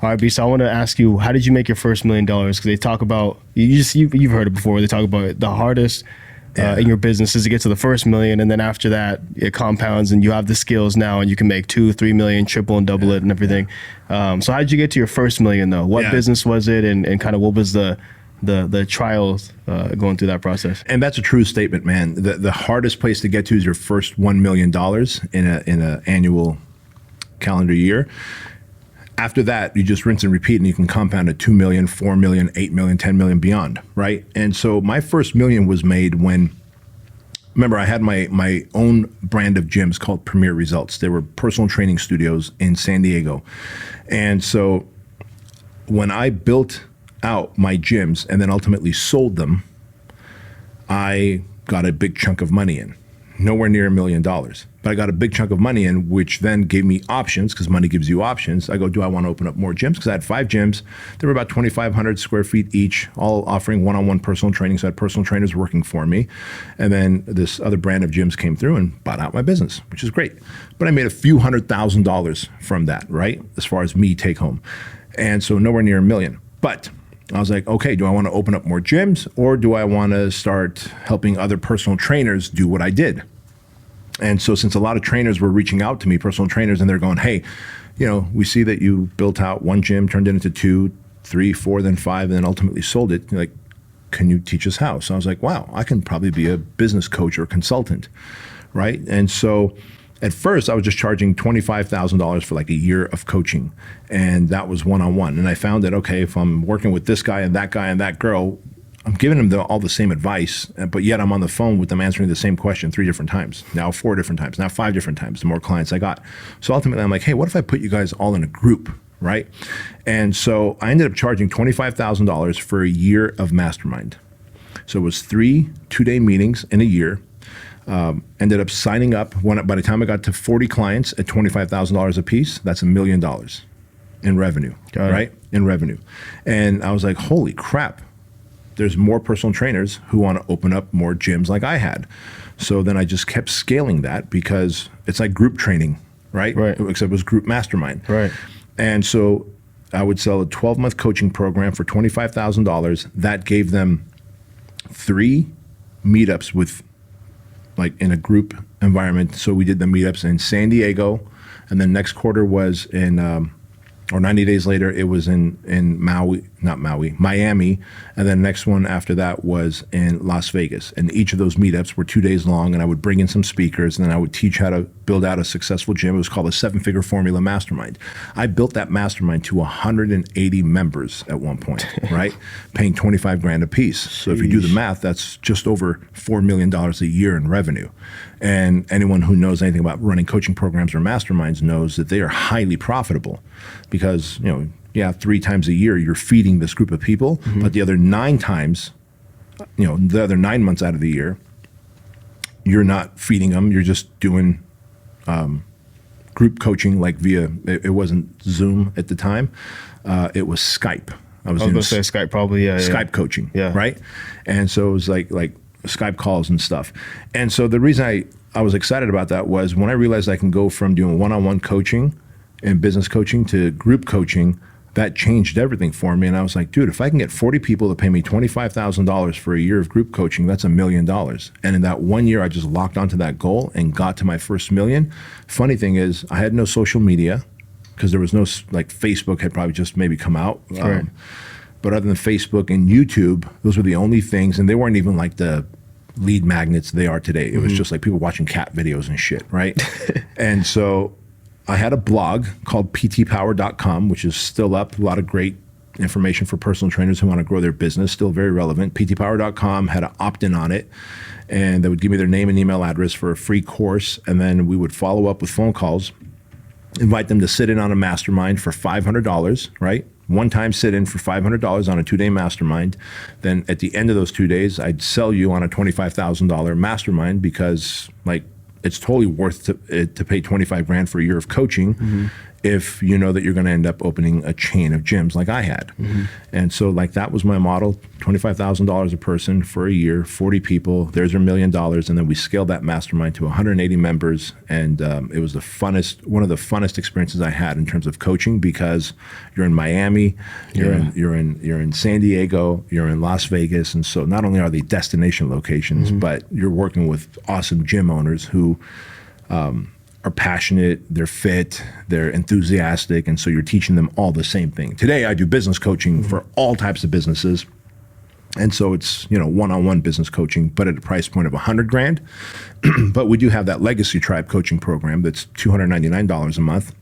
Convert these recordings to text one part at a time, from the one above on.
All right, B, so I want to ask you, how did you make your first $1 million? Because they talk about, you've heard it before, they talk about the hardest in your business is to get to the first million, and then after that, it compounds and you have the skills now and you can make 2, 3 million, triple and double it and everything. So how did you get to your first $1 million though? What business was it, and kind of what was the trials going through that process? And that's a true statement, man. The hardest place to get to is your first $1 million in an annual calendar year. After that, you just rinse and repeat, and you can compound at 2 million, 4 million, 8 million, 10 million, beyond, right? And so my first million was made when, remember, I had my own brand of gyms called Premier Results. They were personal training studios in San Diego. And so when I built out my gyms and then ultimately sold them, I got a big chunk of money in. Nowhere near $1 million. But I got a big chunk of money in, which then gave me options, because money gives you options. I go, do I want to open up more gyms? Because I had 5 gyms. They were about 2,500 square feet each, all offering one-on-one personal training. So I had personal trainers working for me. And then this other brand of gyms came through and bought out my business, which is great. But I made a few $100,000 from that, right? As far as me take home. And so nowhere near $1 million. But I was like, okay, do I want to open up more gyms, or do I want to start helping other personal trainers do what I did? And so since a lot of trainers were reaching out to me, personal trainers, and they're going, hey, we see that you built out one gym, turned it into 2, 3, 4, then 5, and then ultimately sold it. Like, can you teach us how? So I was like, wow, I can probably be a business coach or consultant, right? And so at first I was just charging $25,000 for like a year of coaching, and that was one-on-one. And I found that, okay, if I'm working with this guy and that girl, I'm giving them all the same advice, but yet I'm on the phone with them answering the same question 3 different times, now 4 different times, now 5 different times, the more clients I got. So ultimately I'm like, hey, what if I put you guys all in a group, right? And so I ended up charging $25,000 for a year of mastermind. So it was 3 2-day meetings in a year. Ended up signing up, by the time I got to 40 clients at $25,000 a piece, that's $1 million in revenue, right? In revenue. And I was like, holy crap. There's more personal trainers who want to open up more gyms like I had. So then I just kept scaling that, because it's like group training, right? Except it was group mastermind. Right. And so I would sell a 12-month coaching program for $25,000. That gave them 3 meetups with, like, in a group environment. So we did the meetups in San Diego, and then next quarter was in, or 90 days later, it was in Miami. And then next one after that was in Las Vegas. And each of those meetups were 2 days long, and I would bring in some speakers, and then I would teach how to build out a successful gym. It was called a 7-figure formula mastermind. I built that mastermind to 180 members at one point, right? Paying 25 grand a piece. So if you do the math, that's just over $4 million a year in revenue. And anyone who knows anything about running coaching programs or masterminds knows that they are highly profitable, because, 3 times a year you're feeding this group of people, but the other 9 times, the other 9 months out of the year, you're not feeding them. You're just doing group coaching, like via, it wasn't Zoom at the time. It was Skype. I was going to say Skype, probably, Skype coaching, right? And so it was like Skype calls and stuff. And so the reason I was excited about that was when I realized I can go from doing one-on-one coaching and business coaching to group coaching, that changed everything for me. And I was like, dude, if I can get 40 people to pay me $25,000 for a year of group coaching, that's $1 million. And in that 1 year, I just locked onto that goal and got to my first $1 million. Funny thing is, I had no social media, because there was no, like, Facebook had probably just maybe come out. Right. But other than Facebook and YouTube, those were the only things, and they weren't even like the lead magnets they are today. It was just like people watching cat videos and shit, right? And so I had a blog called ptpower.com, which is still up. A lot of great information for personal trainers who want to grow their business, still very relevant. ptpower.com had an opt-in on it, and they would give me their name and email address for a free course, and then we would follow up with phone calls, invite them to sit in on a mastermind for $500, right? One-time sit-in for $500 on a 2-day mastermind. Then at the end of those 2 days, I'd sell you on a $25,000 mastermind, because, like, it's totally worth it to pay 25 grand for a year of coaching. if you know that you're going to end up opening a chain of gyms like I had. And so like that was my model, $25,000 a person for a year, 40 people, there's $1 million. And then we scaled that mastermind to 180 members. And it was one of the funnest experiences I had in terms of coaching, because you're in Miami, you're in San Diego, you're in Las Vegas. And so not only are they destination locations, but you're working with awesome gym owners who are passionate, they're fit, they're enthusiastic, and so you're teaching them all the same thing. Today, I do business coaching for all types of businesses, and so it's one-on-one business coaching, but at a price point of $100,000. But we do have that Legacy Tribe coaching program that's $299 a month,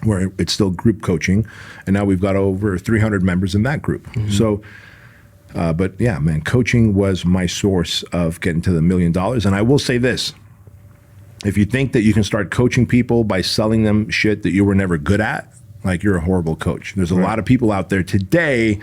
where it's still group coaching, and now we've got over 300 members in that group. So. But yeah, man, coaching was my source of getting to the $1 million, and I will say this. If you think that you can start coaching people by selling them shit that you were never good at, like, you're a horrible coach. There's a lot of people out there today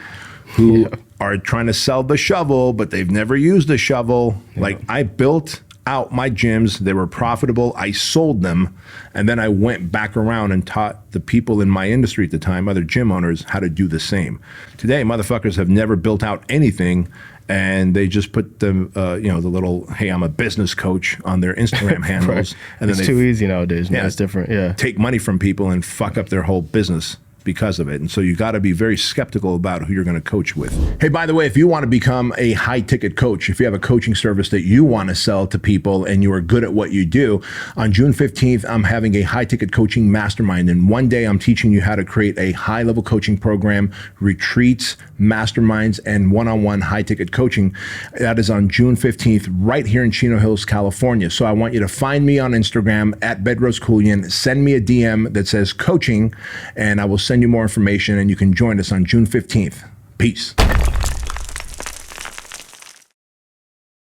who are trying to sell the shovel, but they've never used a shovel. Like, I built out my gyms. They were profitable. I sold them. And then I went back around and taught the people in my industry at the time, other gym owners, how to do the same. Today, motherfuckers have never built out anything, and they just put the the little, hey, I'm a business coach on their Instagram handles. And it's then too easy nowadays, man. It's different. Yeah. Take money from people and fuck up their whole business because of it. And so you got to be very skeptical about who you're going to coach with. Hey, by the way, if you want to become a high ticket coach, if you have a coaching service that you want to sell to people and you are good at what you do, on June 15th, I'm having a high ticket coaching mastermind. And one day I'm teaching you how to create a high level coaching program, retreats, masterminds, and one-on-one high ticket coaching. That is on June 15th, right here in Chino Hills, California. So I want you to find me on Instagram at Bedros Keuilian, send me a DM that says coaching, and I will send you more information, and you can join us on June 15th. Peace.